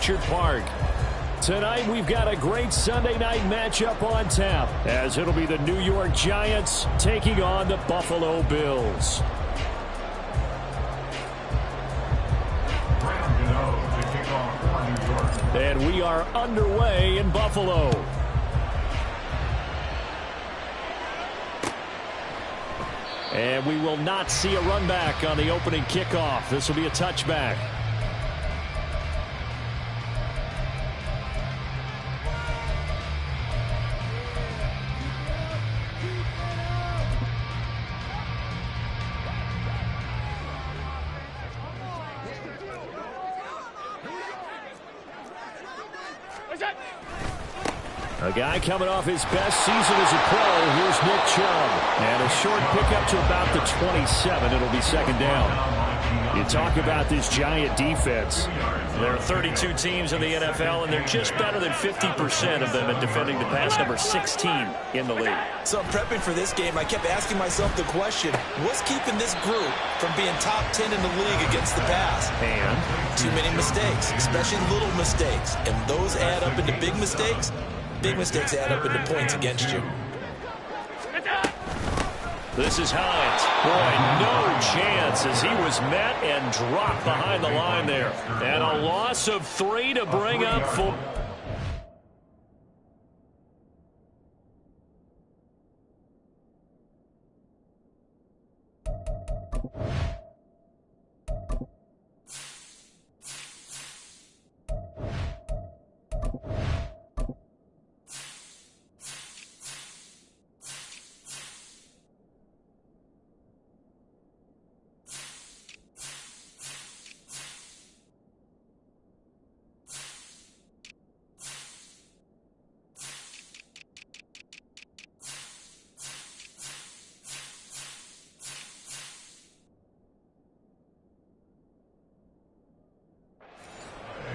Orchard Park. Tonight, we've got a great Sunday night matchup on tap, as it'll be the New York Giants taking on the Buffalo Bills. And we are underway in Buffalo. And we will not see a run back on the opening kickoff. This will be a touchback. A guy coming off his best season as a pro. Here's Nick Chubb. And a short pickup to about the 27. It'll be second down. You talk about this Giant defense. There are 32 teams in the NFL, and they're just better than 50% of them at defending the pass, number 16 in the league. So prepping for this game, I kept asking myself the question, what's keeping this group from being top 10 in the league against the pass? And too many mistakes, especially little mistakes. And those add up into big mistakes. Big mistakes add up into points against you. This is Hines. Boy, no chance as he was met and dropped behind the line there. And a loss of 3 to bring up 4.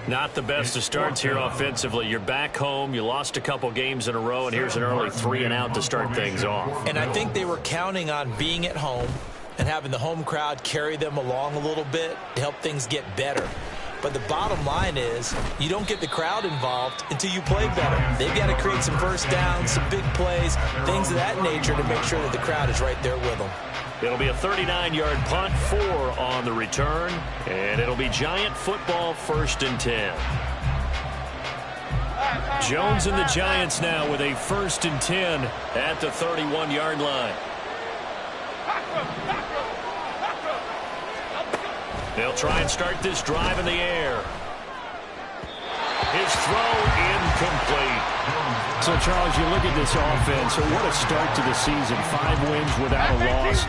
Not the best of starts here offensively. You're back home. You lost a couple games in a row, and here's an early 3-and-out to start things off. And I think they were counting on being at home and having the home crowd carry them along a little bit to help things get better. But the bottom line is you don't get the crowd involved until you play better. They've got to create some first downs, some big plays, things of that nature to make sure that the crowd is right there with them. It'll be a 39-yard punt, 4 on the return, and it'll be Giant football, 1st and 10. Jones and the Giants now with a 1st and 10 at the 31-yard line. They'll try and start this drive in the air. His throw incomplete. So, Charles, you look at this offense, what a start to the season. 5 wins without a loss.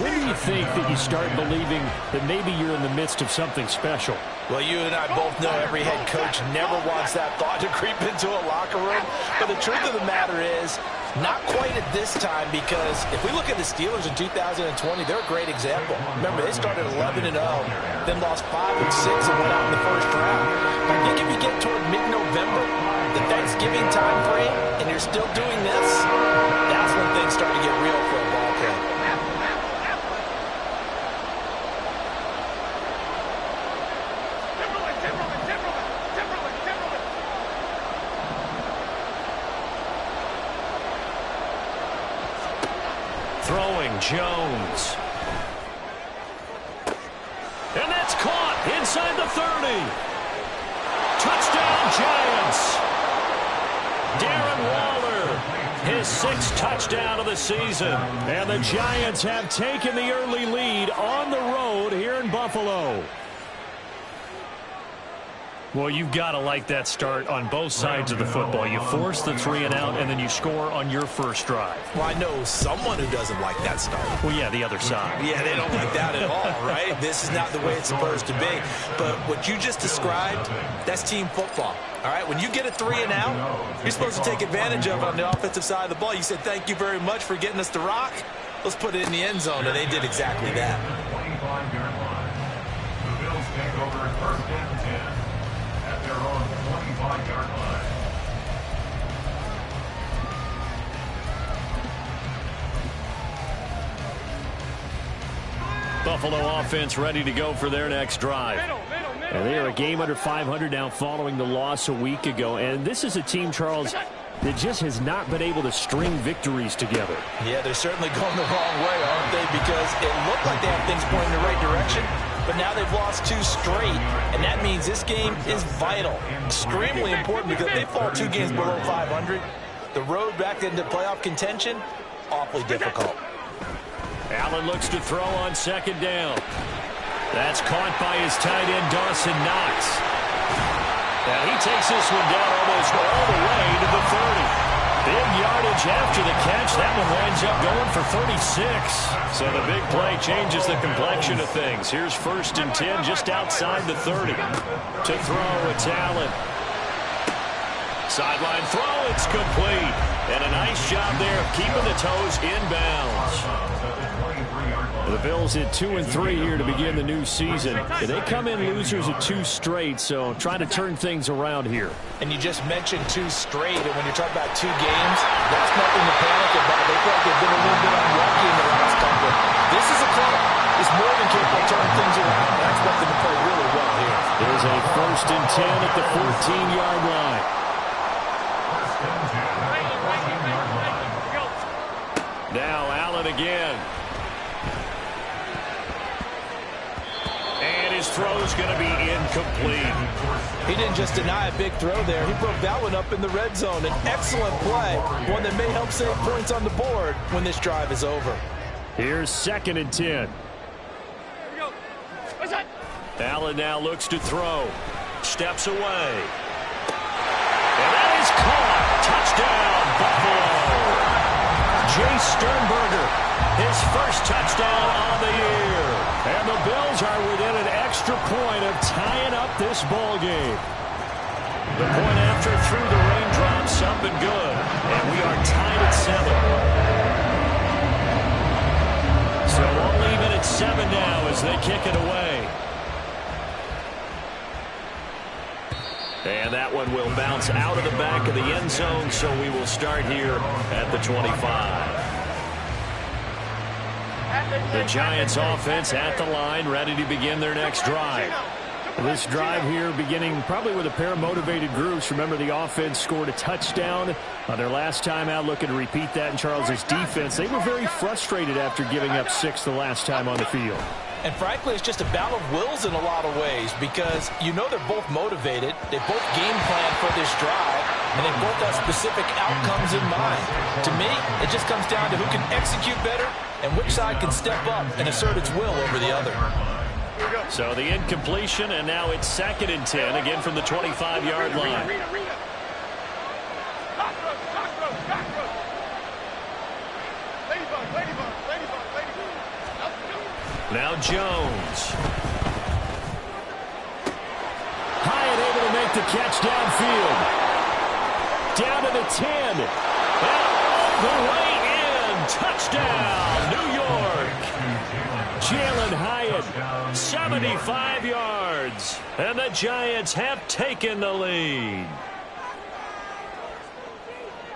When do you think that you start believing that maybe you're in the midst of something special? Well, you and I both know every head coach never wants that thought to creep into a locker room. But the truth of the matter is, not quite at this time, because if we look at the Steelers in 2020, they're a great example. Remember, they started 11-0, then lost 5 and 6 and went out in the first round. I think if you get toward mid-November, the Thanksgiving time frame, and you're still doing this, that's when things start to get real for a ball club. Throwing Jones. And that's caught inside the 30. Touchdown Giants. Darren Waller, his 6th touchdown of the season. And the Giants have taken the early lead on the road here in Buffalo. Well, you've got to like that start on both sides of the football. You force the 3-and-out, and then you score on your first drive. Well, I know someone who doesn't like that start. Well, yeah, the other side. Yeah, they don't like that at all, right? This is not the way it's supposed to be. But what you just described, that's team football. All right, when you get a 3-and-out, you're supposed to take advantage of it on the offensive side of the ball. You said, thank you very much for getting us the rock. Let's put it in the end zone, and they did exactly that. 25-yard line. The Bills take over at 1st and 10 at their own 25-yard line. Buffalo offense ready to go for their next drive. And they are a game under 500 now following the loss a week ago. And this is a team, Charles, that just has not been able to string victories together. Yeah, they're certainly going the wrong way, aren't they? Because it looked like they have things pointing in the right direction, but now they've lost 2 straight, and that means this game is vital, extremely important, because if they fall 2 games below 500, the road back into playoff contention, awfully difficult. Allen looks to throw on second down. That's caught by his tight end, Dawson Knox. Now he takes this one down almost all the way to the 30. Big yardage after the catch. That one winds up going for 36. So the big play changes the complexion of things. Here's 1st and 10 just outside the 30. To throw, it's Allen. Sideline throw, it's complete. And a nice job there of keeping the toes inbounds. The Bills hit 2-3 here to begin the new season. They come in losers of 2 straight, so trying to turn things around here. And you just mentioned 2 straight, and when you're talking about 2 games, that's nothing to panic about. They feel like they've been a little bit unlucky in the last couple. This is a club that's more than capable of turning things around. I expect them to play really well here. There's a 1st and 10 at the 14-yard line. Now Allen again. And his throw's going to be incomplete. He didn't just deny a big throw there. He broke that one up in the red zone. An excellent play, one that may help save points on the board when this drive is over. Here's 2nd and 10. Allen now looks to throw. Steps away. And that is caught. Touchdown, Buffalo. Jay Sternberger, his 1st touchdown on the year. And the Bills are within an extra point of tying up this ball game. The point after through the raindrops, something good. And we are tied at 7. So we'll leave it at 7 now as they kick it away. And that one will bounce out of the back of the end zone, so we will start here at the 25. The Giants offense at the line, ready to begin their next drive. This drive here beginning probably with a pair of motivated groups. Remember, the offense scored a touchdown on their last time out. Looking to repeat that in Charles's defense. They were very frustrated after giving up 6 the last time on the field. And frankly, it's just a battle of wills in a lot of ways, because you know they're both motivated. They both game plan for this drive, and they both have specific outcomes in mind. To me, it just comes down to who can execute better and which side can step up and assert its will over the other. So the incompletion, and now it's 2nd and 10, again from the 25-yard line. Now Jones. Hyatt able to make the catch downfield. Down to the 10. And all the way in. Touchdown, New York. Jalen Hyatt, 75 yards. And the Giants have taken the lead.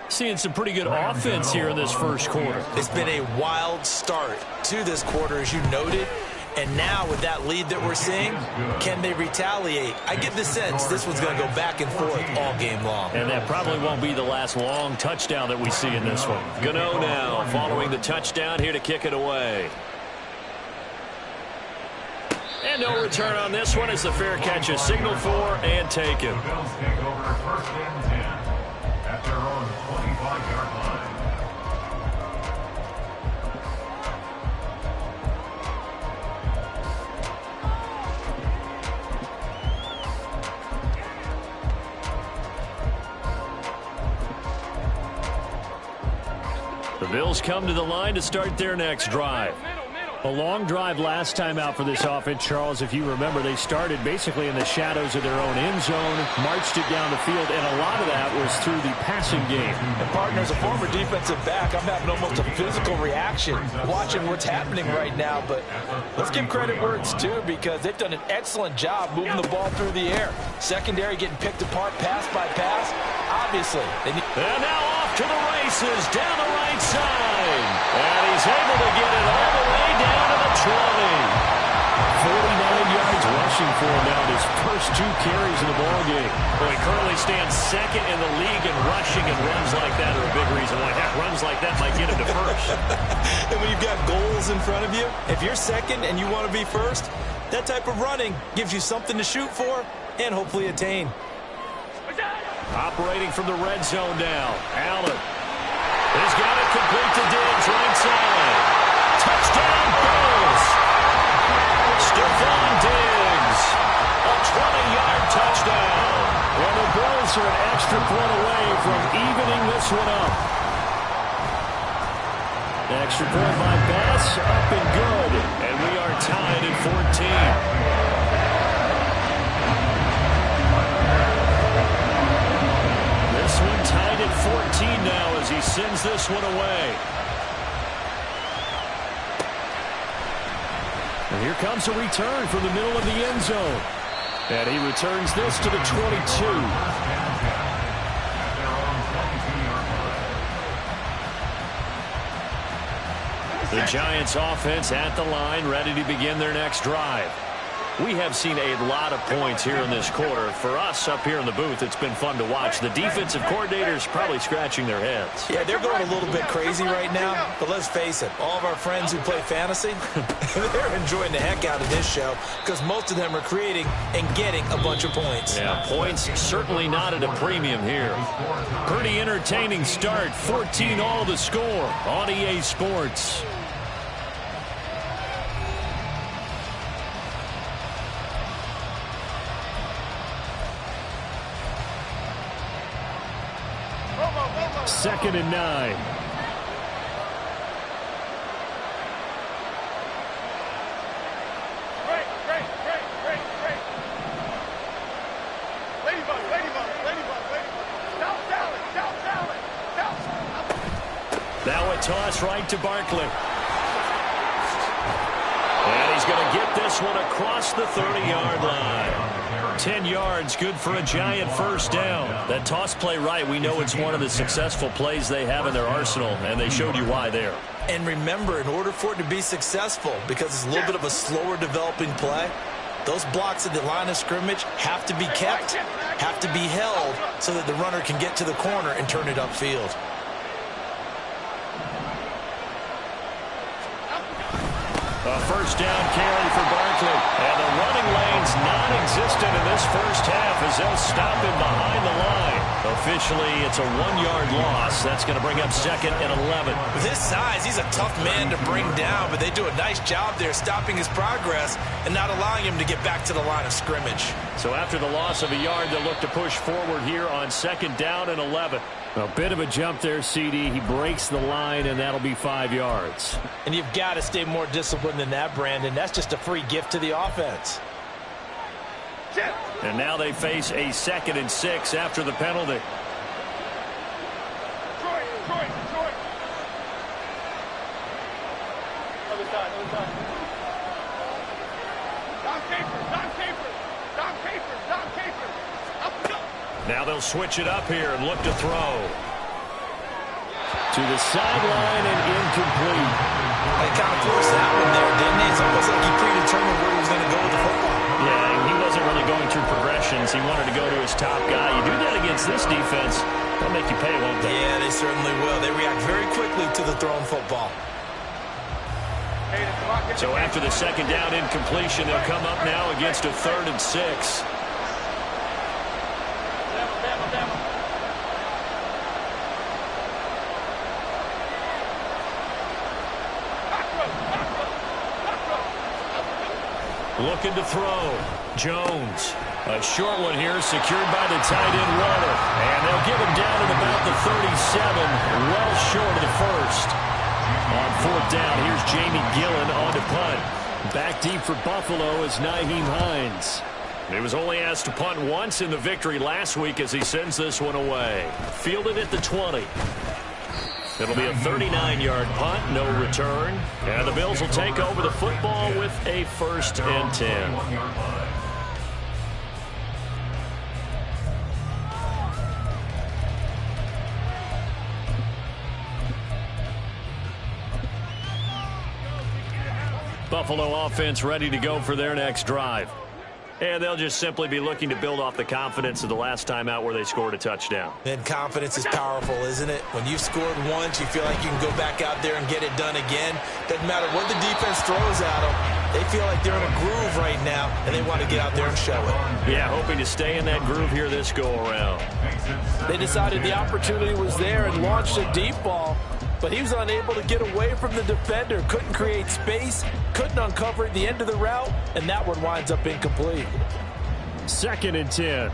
Seeing some pretty good offense here in this first quarter. It's been a wild start to this quarter, as you noted. And now with that lead that we're seeing, can they retaliate? I get the sense this one's going to go back and forth all game long. And that probably won't be the last long touchdown that we see in this one. Gano now following the touchdown here to kick it away. And no return on this one as the fair catch is signaled for and taken. The Bills take over 1st and 10 at their own 25-yard line. The Bills come to the line to start their next drive. A long drive last time out for this offense, Charles. If you remember, they started basically in the shadows of their own end zone, marched it down the field, and a lot of that was through the passing game. And partner, as a former defensive back, I'm having almost a physical reaction watching what's happening right now. But let's give credit where it's due, because they've done an excellent job moving the ball through the air. Secondary getting picked apart pass by pass. Obviously, they need. And now off to the races down the right side. And he's able to get it all the way down to the 20. 49 yards rushing for him now in his first 2 carries in the ballgame. Well, he currently stands second in the league in rushing, and runs like that are a big reason why. Heck, runs like that might get him to first. And when you've got goals in front of you, if you're second and you want to be first, that type of running gives you something to shoot for and hopefully attain. Operating from the red zone now. Allen. He's got it complete to Diggs, right side. Touchdown, Bills. Stephon Diggs. A 20-yard touchdown. And the Bills are an extra point away from evening this one up. Extra point by Bass, up and good. And we are tied at 14. This one tied at 14 now as he sends this one away. And here comes a return from the middle of the end zone. And he returns this to the 22. The Giants offense at the line, ready to begin their next drive. We have seen a lot of points here in this quarter. For us up here in the booth, it's been fun to watch. The defensive coordinators probably scratching their heads. Yeah, they're going a little bit crazy right now, but let's face it, all of our friends who play fantasy, they're enjoying the heck out of this show because most of them are creating and getting a bunch of points. Yeah, points certainly not at a premium here. Pretty entertaining start. 14 all the score on EA Sports. Second and 9. Now a toss right to Barkley. And he's going to get this one across the 30-yard line. 10 yards, good for a Giant first down. That toss play right, we know it's one of the successful plays they have in their arsenal, and they showed you why there. And remember, in order for it to be successful, because it's a little bit of a slower developing play, those blocks at the line of scrimmage have to be kept, have to be held, so that the runner can get to the corner and turn it upfield. A first down carry for Barkley. And the running lane's non-existent in this first half as they'll stop him behind the line. Officially, it's a 1-yard loss. That's going to bring up second and 11. With his size, he's a tough man to bring down, but they do a nice job there stopping his progress and not allowing him to get back to the line of scrimmage. So after the loss of a yard, they'll look to push forward here on second down and 11. A bit of a jump there, CD. He breaks the line, and that'll be 5 yards. And you've got to stay more disciplined than that, Brandon. That's just a free gift to the offense. And now they face a 2nd and 6 after the penalty. Now they'll switch it up here and look to throw. To the sideline and incomplete. They kind of forced that one there, didn't he? It's almost like he predetermined where he was going to go with the football. Yeah, he wasn't really going through progressions. He wanted to go to his top guy. You do that against this defense, they'll make you pay, won't they? Yeah, they certainly will. They react very quickly to the thrown football. So after the second down incompletion, they'll come up now against a 3rd and 6. Looking to throw. Jones. A short one here, secured by the tight end Waller. And they'll give him down at about the 37, well short of the first. On 4th down, here's Jamie Gillen on to punt. Back deep for Buffalo is Nyheim Hines. He was only asked to punt once in the victory last week as he sends this one away. Fielded at the 20. It'll be a 39-yard punt, no return. And the Bills will take over the football with a 1st and 10. Buffalo offense ready to go for their next drive. And they'll just simply be looking to build off the confidence of the last time out where they scored a touchdown. And confidence is powerful, isn't it? When you've scored once, you feel like you can go back out there and get it done again. Doesn't matter what the defense throws at them. They feel like they're in a groove right now, and they want to get out there and show it. Yeah, hoping to stay in that groove here this go-around. They decided the opportunity was there and launched a deep ball, but he was unable to get away from the defender, couldn't create space, couldn't uncover at the end of the route, and that one winds up incomplete. 2nd and 10.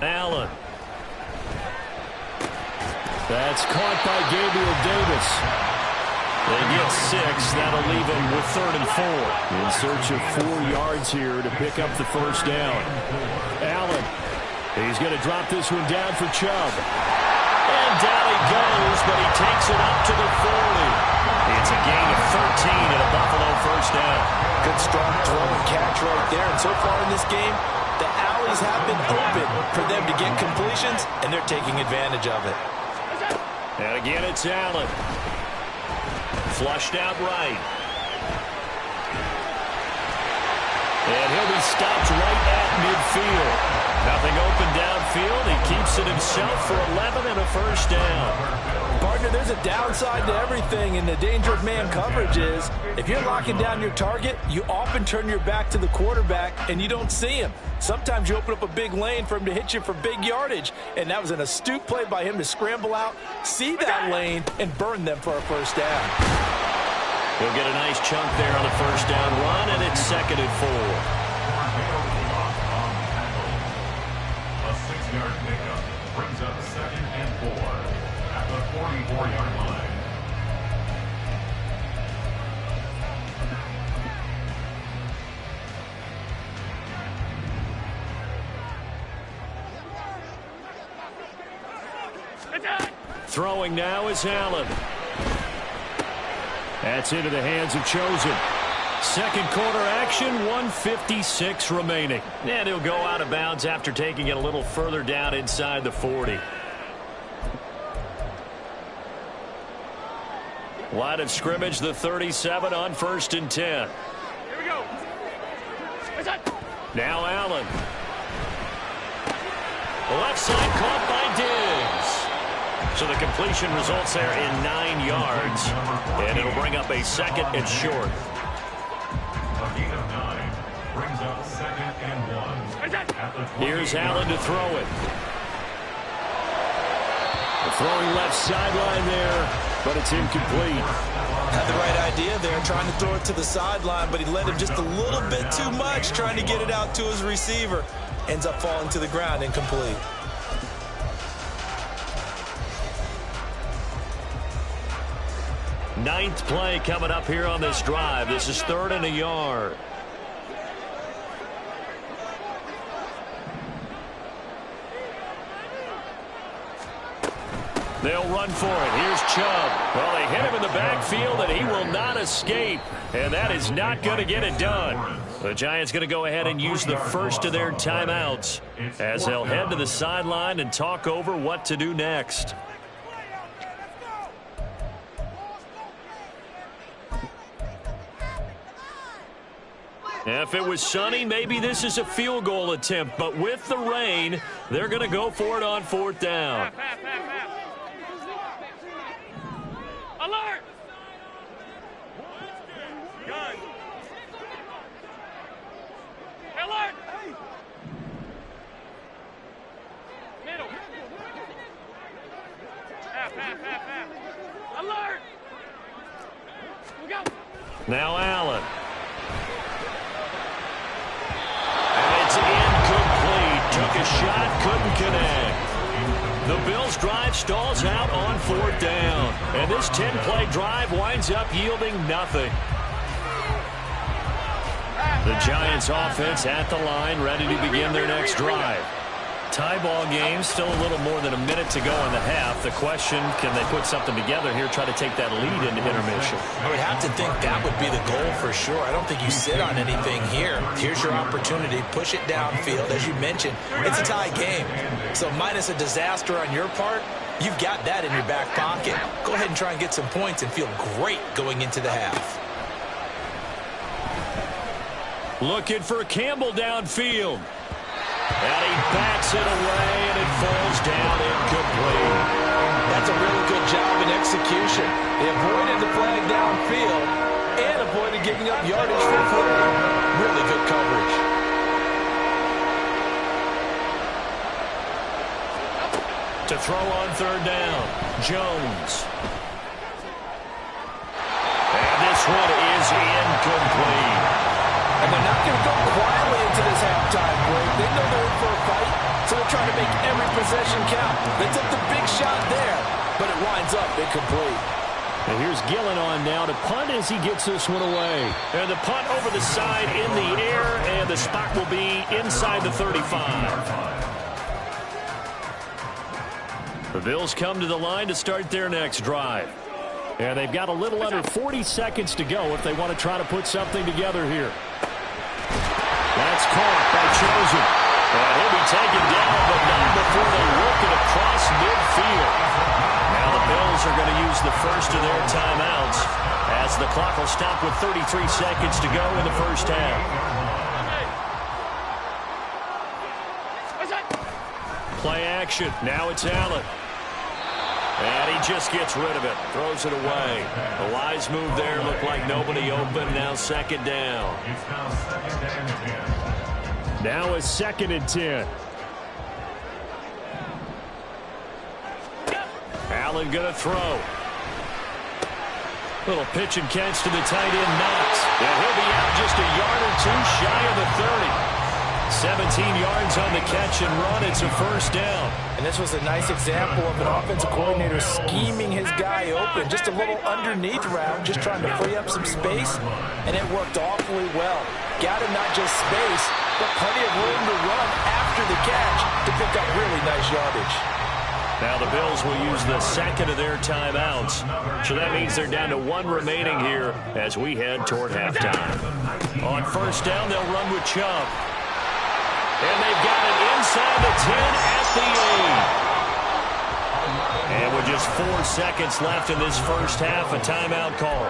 Allen. That's caught by Gabriel Davis. They get 6. That'll leave them with 3rd and 4. In search of 4 yards here to pick up the first down. Allen. He's going to drop this one down for Chubb. And down he goes, but he takes it up to the 40. It's a gain of 13 and a Buffalo first down. Good strong throw and catch right there. And so far in this game, the alleys have been open for them to get completions, and they're taking advantage of it. And again, it's Allen. Flushed out right. And he'll be stopped right at midfield. Nothing open downfield. He keeps it himself for 11 and a first down. Partner, there's a downside to everything, and the danger of man coverage is if you're locking down your target, you often turn your back to the quarterback and you don't see him. Sometimes you open up a big lane for him to hit you for big yardage, and that was an astute play by him to scramble out, see that lane, and burn them for a first down. He'll get a nice chunk there on the first down run, and it's 2nd and 4. A 6-yard pickup brings up 2nd and 4 at the 44-yard line. Throwing now is Allen. That's into the hands of Chosen. Second quarter action, 1:56 remaining. And he'll go out of bounds after taking it a little further down inside the 40. Line of scrimmage, the 37 on 1st and 10. Here we go. Now Allen. The left side caught by Diggs. So the completion results there in 9 yards. And it'll bring up a 2nd and short. A gain of 9 brings up 2nd and 1. Here's Allen to throw it. The throwing left sideline there, but it's incomplete. Had the right idea there, trying to throw it to the sideline, but he let him just a little bit too much, trying to get it out to his receiver. Ends up falling to the ground, incomplete. Ninth play coming up here on this drive. This is 3rd and a yard. They'll run for it. Here's Chubb. Well, they hit him in the backfield, and he will not escape. And that is not going to get it done. The Giants going to go ahead and use the first of their timeouts as they'll head to the sideline and talk over what to do next. If it was sunny, maybe this is a field goal attempt. But with the rain, they're going to go for it on 4th down. Alert! Gun. Alert! Middle. Half. Alert! We go. Now Allen. And it's incomplete. Took a shot, couldn't connect. The Bills' drive stalls out on 4th down. And this 10-play drive winds up yielding nothing. The Giants' offense at the line, ready to begin their next drive. Tie ball game, still a little more than a minute to go in the half. The question, can they put something together here, try to take that lead into intermission? I would have to think that would be the goal for sure. I don't think you sit on anything here. Here's your opportunity. Push it downfield. As you mentioned, it's a tie game. So minus a disaster on your part, you've got that in your back pocket. Go ahead and try and get some points and feel great going into the half. Looking for Campbell downfield. And he bats it away, and it falls down incomplete. That's a really good job in execution. They avoided the flag downfield and avoided giving up yardage for play. Really good coverage. To throw on third down, Jones. And this one is incomplete. And they're not going to go quietly into this halftime break. They know they're in for a fight, so they're trying to make every possession count. They took the big shot there, but it winds up incomplete. And here's Gillen on now to punt as he gets this one away. And the punt over the side in the air, and the spot will be inside the 35. The Bills come to the line to start their next drive. And they've got a little under 40 seconds to go if they want to try to put something together here. That's caught by Chosen. And he'll be taken down, but not before they work it across midfield. Now the Bills are going to use the first of their timeouts as the clock will stop with 33 seconds to go in the first half. Play action. Now it's Allen. And he just gets rid of it. Throws it away. A wise move there. Looked like nobody open. Now second down. It's now second and 10. Now a 2nd and 10. Allen going to throw. Little pitch and catch to the tight end, Knox. And he'll be out just a yard or two shy of the 30. 17 yards on the catch and run. It's a first down. And this was a nice example of an offensive coordinator scheming his guy open. Just a little underneath route, just trying to free up some space, and it worked awfully well. Got him not just space, but plenty of room to run after the catch to pick up really nice yardage. Now the Bills will use the second of their timeouts. So that means they're down to one remaining here as we head toward halftime. On first down, they'll run with Chubb. And they've got it inside the 10 at the 8. And with just 4 seconds left in this first half, a timeout call.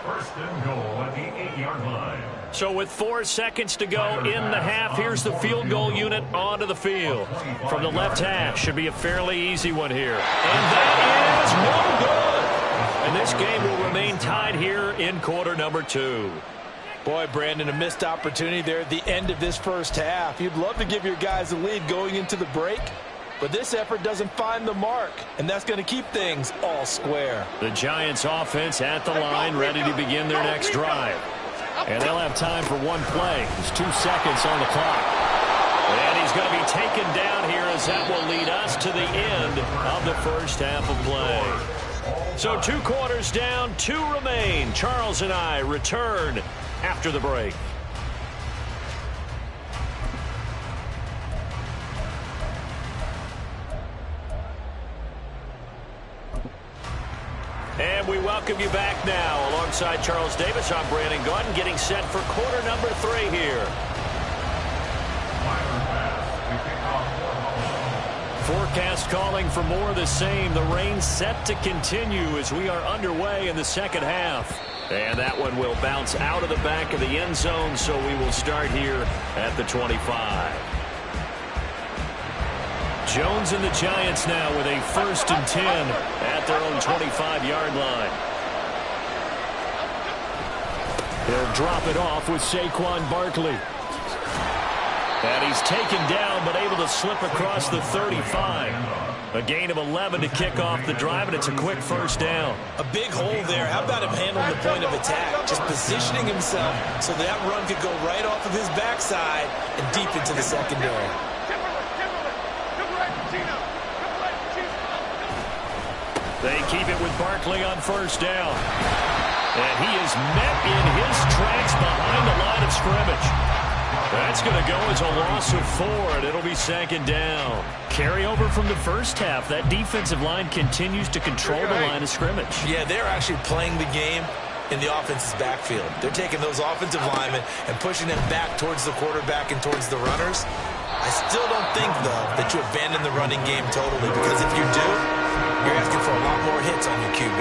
First and goal at the 8-yard line. So with 4 seconds to go in the half, here's the field goal unit onto the field. From the left hash, should be a fairly easy one here. And that is no good. And this game will remain tied here in quarter number 2. Boy, Brandon, a missed opportunity there at the end of this first half. You'd love to give your guys a lead going into the break, but this effort doesn't find the mark, and that's going to keep things all square. The Giants offense at the line, ready to begin their next drive. And they'll have time for one play. There's 2 seconds on the clock. And he's going to be taken down here as that will lead us to the end of the first half of play. So 2 quarters down, 2 remain. Charles and I return after the break. And we welcome you back now. Alongside Charles Davis, I'm Brandon Gaudin, getting set for quarter number 3 here. Forecast calling for more of the same. The rain set to continue as we are underway in the second half. And that one will bounce out of the back of the end zone, so we will start here at the 25. Jones and the Giants now with a 1st and 10 at their own 25-yard line. They'll drop it off with Saquon Barkley. And he's taken down, but able to slip across the 35. A gain of 11 to kick off the drive, and it's a quick first down. A big hole there. How about him handling the point of attack? Just positioning himself so that run could go right off of his backside and deep into the secondary. They keep it with Barkley on first down. And he is met in his tracks behind the line of scrimmage. That's going to go as a loss of 4, and it'll be second down. Carryover from the first half. That defensive line continues to control the line of scrimmage. Yeah, they're actually playing the game in the offense's backfield. They're taking those offensive linemen and pushing them back towards the quarterback and towards the runners. I still don't think, though, that you abandon the running game totally, because if you do, you're asking for a lot more hits on your QB.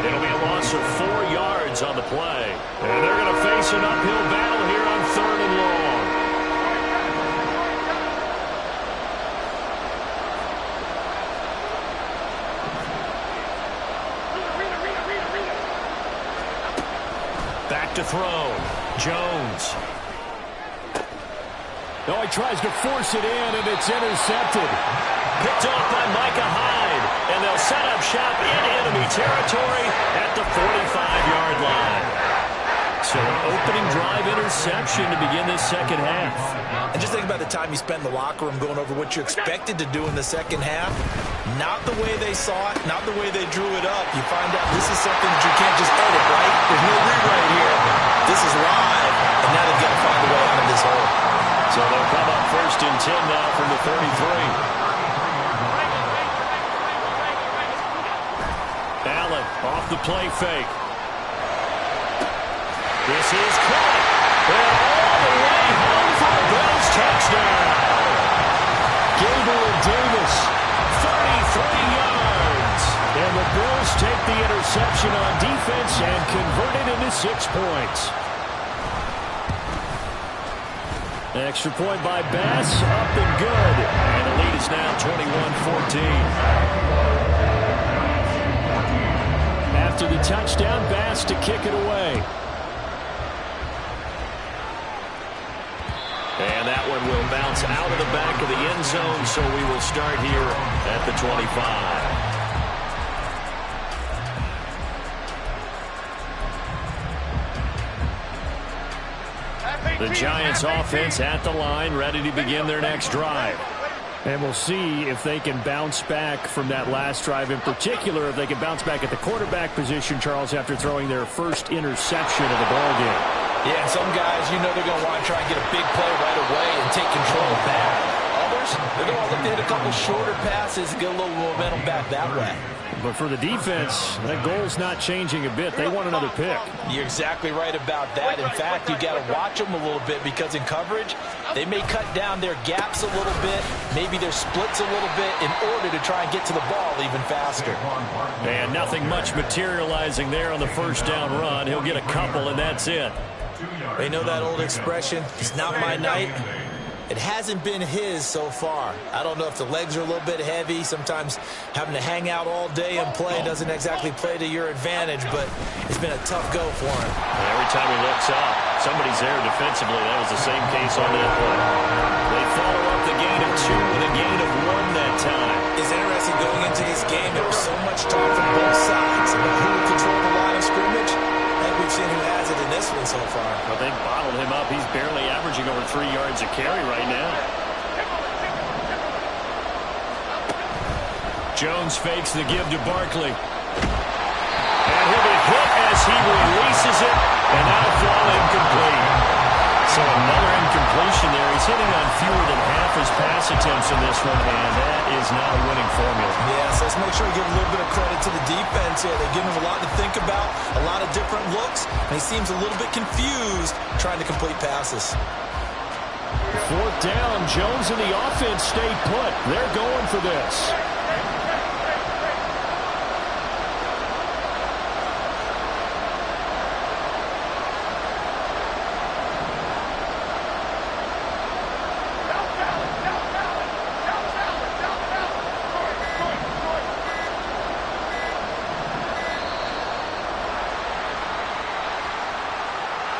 It'll be a loss of 4 yards on the play. And they're going to face an uphill battle here on 3rd and long. Back to throw. Jones. No, he tries to force it in, and it's intercepted. Picked off by Micah Hyde. And they'll set up shop in enemy territory at the 45-yard line. So an opening drive interception to begin this second half. And just think about the time you spent in the locker room going over what you expected to do in the second half. Not the way they saw it, not the way they drew it up. You find out this is something that you can't just edit, right? There's no rewrite here. This is live, and now they've got to find a way out of this hole. So they'll come up 1st and 10 now from the 33. Allen off the play fake. This is caught. And all the way home for a Bills touchdown. Gabriel Davis, 33 yards. And the Bills take the interception on defense and convert it into 6 points. Extra point by Bass, up and good. And the lead is now 21-14. After the touchdown, Bass to kick it away. And that one will bounce out of the back of the end zone, so we will start here at the 25. The Giants offense at the line, ready to begin their next drive. And we'll see if they can bounce back from that last drive, in particular if they can bounce back at the quarterback position, Charles, after throwing their first interception of the ballgame. Yeah, and some guys, you know they're going to want to try and get a big play right away and take control back. Others, they're going to look to hit a couple shorter passes and get a little momentum back that way. But for the defense, that goal's not changing a bit. They want another pick. You're exactly right about that. In fact, you got to watch them a little bit because in coverage, they may cut down their gaps a little bit, maybe their splits a little bit in order to try and get to the ball even faster. And nothing much materializing there on the first down run. He'll get a couple, and that's it. They know that old expression, it's not my night. It hasn't been his so far. I don't know if the legs are a little bit heavy. Sometimes having to hang out all day and play doesn't exactly play to your advantage, but it's been a tough go for him. Every time he looks up, somebody's there defensively. That was the same case on that play. They follow up the gain of 2 with a gain of 1 that time. It's interesting going into this game. There was so much talk from both sides about who would control the line of scrimmage. I think we've seen who has it in this one so far. Well, they bottled him up. He's barely averaging over 3 yards a carry right now. Jones fakes the give to Barkley. And he'll be hit as he releases it, and that'll fall incomplete. So another incompletion there. He's hitting on fewer than half his pass attempts in this one, and that is not a winning formula. Yes, let's make sure we give a little bit of credit to the defense here. They're giving him a lot to think about, a lot of different looks, and he seems a little bit confused trying to complete passes. 4th down, Jones and the offense stay put. They're going for this.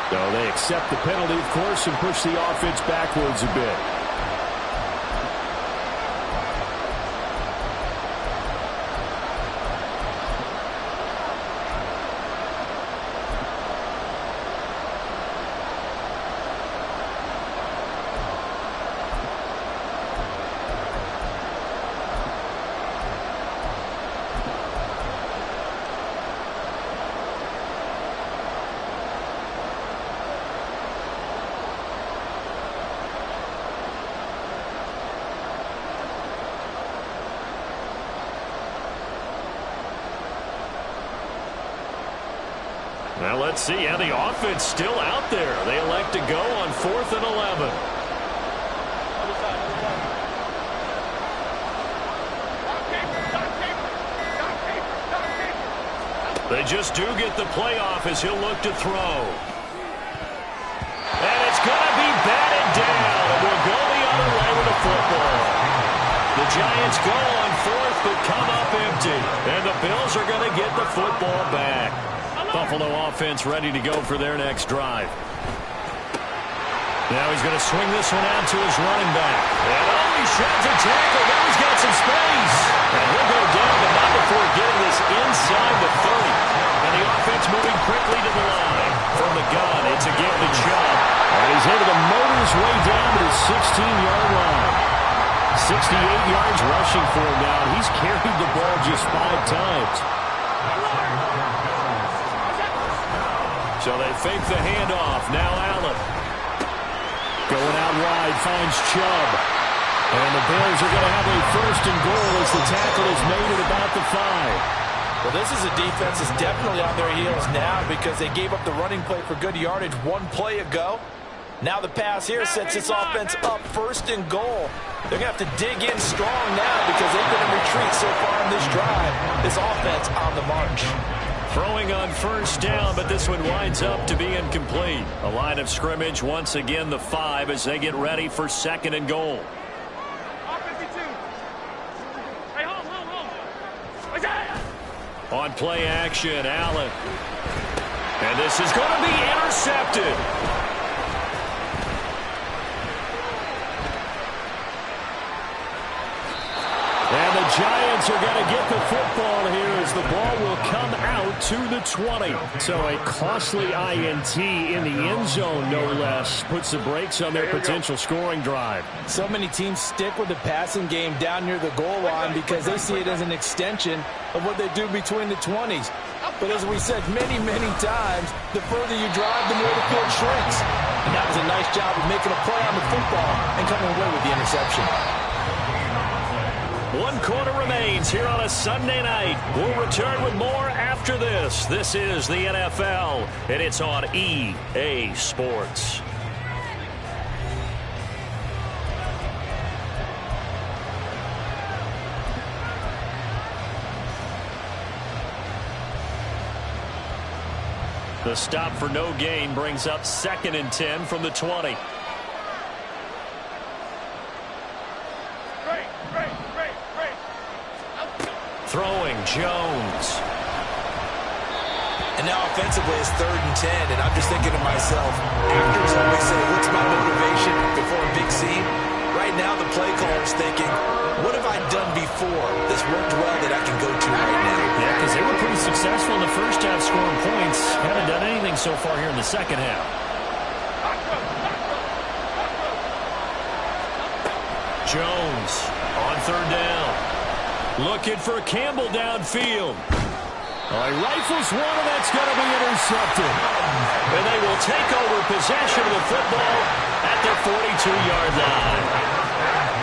So they accept the penalty, of course, and push the offense backwards a bit. Well, let's see how the offense still out there. They elect to go on 4th and 11. They just do get the playoff as he'll look to throw. And it's going to be batted down. And we'll go the other way with the football. The Giants go on fourth but come up empty. And the Bills are going to get the football back. Buffalo offense ready to go for their next drive. Now he's going to swing this one out to his running back. And he sheds a tackle. Now he's got some space. And he'll go down, but not before getting this inside the 30. And the offense moving quickly to the line. From the gun, it's a give to Chubb. And he's able to motor his way down to the 16-yard line. 68 yards rushing for him now. He's carried the ball just 5 times. So they fake the handoff. Now Allen. Going out wide, finds Chubb. And the Bills are going to have a first and goal as the tackle is made at about the 5. Well, this is a defense that's definitely on their heels now because they gave up the running play for good yardage one play ago. Now the pass here sets this offense up first and goal. They're going to have to dig in strong now because they've been in retreat so far in this drive. This offense on the march. Throwing on first down, but this one winds up to be incomplete. A line of scrimmage, once again the 5 as they get ready for second and goal. On play action, Allen. And this is going to be intercepted. And the Giants are going to get the football here as the ball will come out to the 20. So a costly INT in the end zone, no less, puts the brakes on their potential scoring drive. So many teams stick with the passing game down near the goal line because they see it as an extension of what they do between the 20s. But as we said many, many times, the further you drive, the more the field shrinks. And that was a nice job of making a play on the football and coming away with the interception. 1 quarter remains here on a Sunday night. We'll return with more after this. This is the NFL, and it's on EA Sports. The stop for no gain brings up 2nd and 10 from the 20. Throwing, Jones. And now offensively it's 3rd and 10, and I'm just thinking to myself, actors always say, what's my motivation before a big scene? Right now the play caller's thinking, what have I done before that's worked well that I can go to right now? Yeah, because they were pretty successful in the first half scoring points. Haven't done anything so far here in the second half. Jones on 3rd down. Looking for Campbell downfield. He rifles one, and that's going to be intercepted. And they will take over possession of the football at their 42-yard line.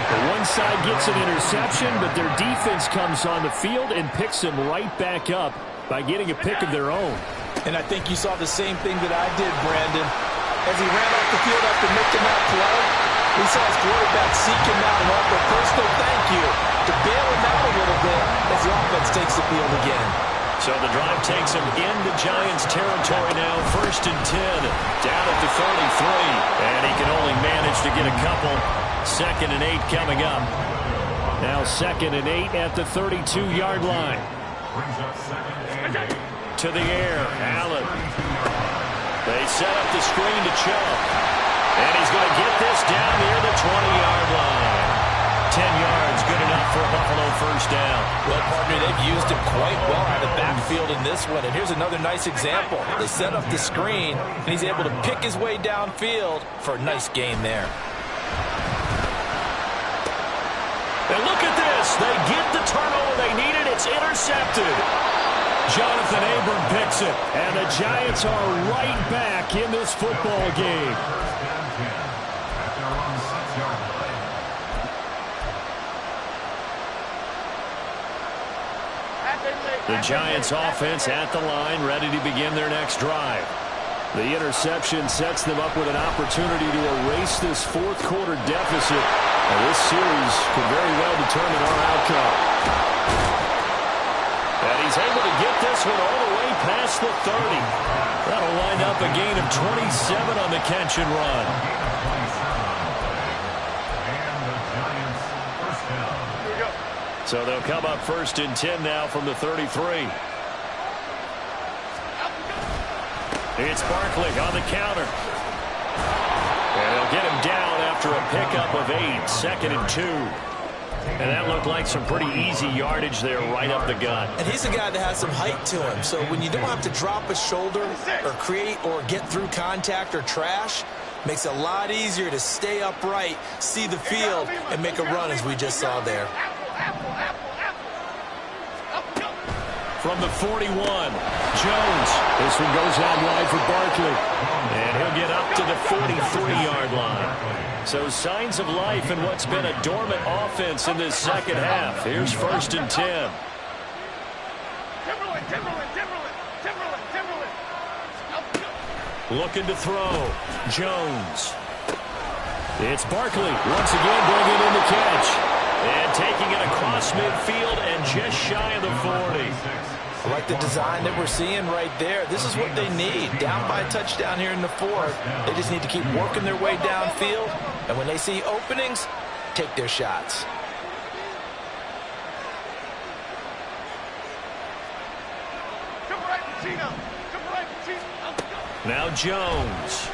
The one side gets an interception, but their defense comes on the field and picks them right back up by getting a pick of their own. And I think you saw the same thing that I did, Brandon. As he ran off the field after making that play, we saw his quarterback seek him out and offer a personal thank you to bail him out a little bit as the offense takes the field again. So the drive takes him into Giants territory now. 1st and 10, down at the 33. And he can only manage to get a couple. 2nd and 8 coming up. Now 2nd and 8 at the 32-yard line. To the air, Allen. They set up the screen to Chubb. And he's going to get this down near the 20-yard line. 10 yards, good enough for a Buffalo first down. Well, partner, they've used him quite well out of the backfield in this one. And here's another nice example. They set up the screen, and he's able to pick his way downfield for a nice gain there. And look at this. They get the turnover they needed. It's intercepted. Jonathan Abram picks it. And the Giants are right back in this football game. The Giants offense at the line, ready to begin their next drive. The interception sets them up with an opportunity to erase this 4th quarter deficit. And this series could very well determine our outcome. And he's able to get this one all the way past the 30. That'll wind up a gain of 27 on the catch and run. So they'll come up 1st and 10 now from the 33. It's Barkley on the counter. And they'll get him down after a pickup of 8, 2nd and 2. And that looked like some pretty easy yardage there right up the gut. And he's a guy that has some height to him. So when you don't have to drop a shoulder or create or get through contact or trash, makes it a lot easier to stay upright, see the field, and make a run as we just saw there. From the 41, Jones. This one goes out wide for Barkley. And he'll get up to the 43-yard line. So signs of life in what's been a dormant offense in this second half. Here's 1st and 10. Looking to throw. Jones. It's Barkley once again bringing in the catch. And taking it across midfield and just shy of the 40. I like the design that we're seeing right there. This is what they need. Down by a touchdown here in the 4th. They just need to keep working their way downfield. And when they see openings, take their shots. Now Jones.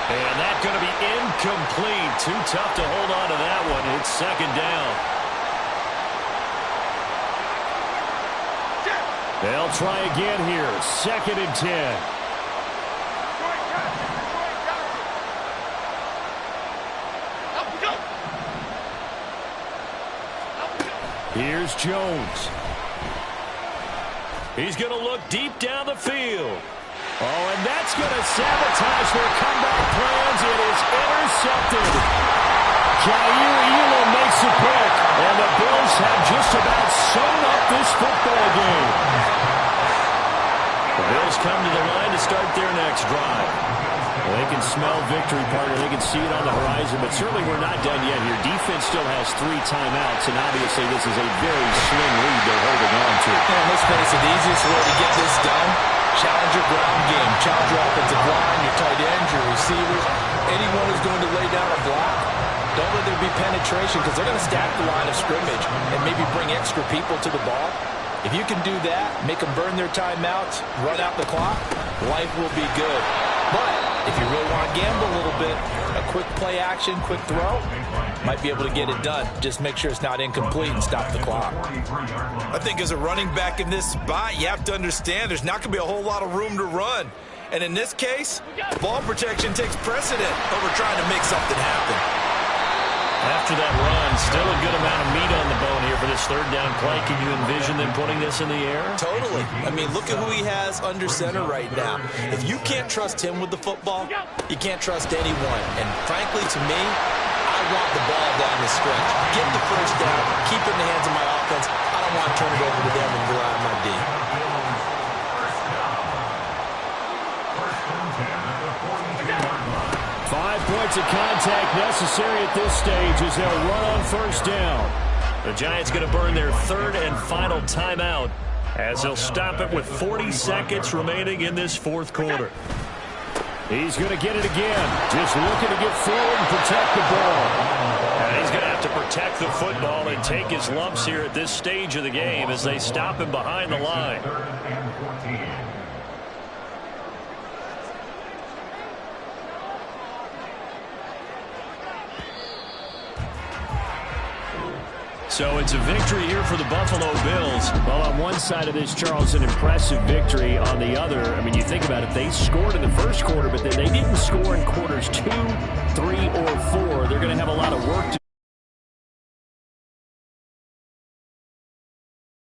And that's going to be incomplete. Too tough to hold on to that one. It's 2nd down. They'll try again here. 2nd and 10. Here's Jones. He's going to look deep down the field. Oh, and that's going to sabotage their comeback plans. It is intercepted. Jair Elam makes a pick, and the Bills have just about sewn up this football game. The Bills come to the line to start their next drive. Well, they can smell victory, partner. They can see it on the horizon, but certainly we're not done yet here. Defense still has 3 timeouts, and obviously this is a very slim lead they're holding on to. And let's face it, the easiest way to get this done, challenge your ground game. Challenge your offensive line, your tight ends, your receivers. Anyone who's going to lay down a block, don't let there be penetration because they're going to stack the line of scrimmage and maybe bring extra people to the ball. If you can do that, make them burn their timeouts, run out the clock, life will be good. But if you really want to gamble a little bit, a quick play action, quick throw, might be able to get it done. Just make sure it's not incomplete and stop the clock. I think as a running back in this spot, you have to understand there's not going to be a whole lot of room to run. And in this case, ball protection takes precedent over trying to make something happen. After that run, still a good amount of meat on the bone here for this 3rd down play. Can you envision them putting this in the air? Totally. I mean, look at who he has under center right now. If you can't trust him with the football, you can't trust anyone. And frankly, to me, I want the ball down the stretch. Get the 1st down, keep it in the hands of my offense. I don't want to turn it over to them and rely on my D. 5 points of contact necessary at this stage as they'll run on 1st down. The Giants going to burn their 3rd and final timeout as they'll stop it with 40 seconds remaining in this 4th quarter. He's going to get it again. Just looking to get forward and protect the ball. And he's going to have to protect the football and take his lumps here at this stage of the game as they stop him behind the line. So it's a victory here for the Buffalo Bills. Well, on one side of this, Charles, an impressive victory. On the other, I mean, you think about it, they scored in the 1st quarter, but then they didn't score in quarters 2, 3, or 4. They're going to have a lot of work to do.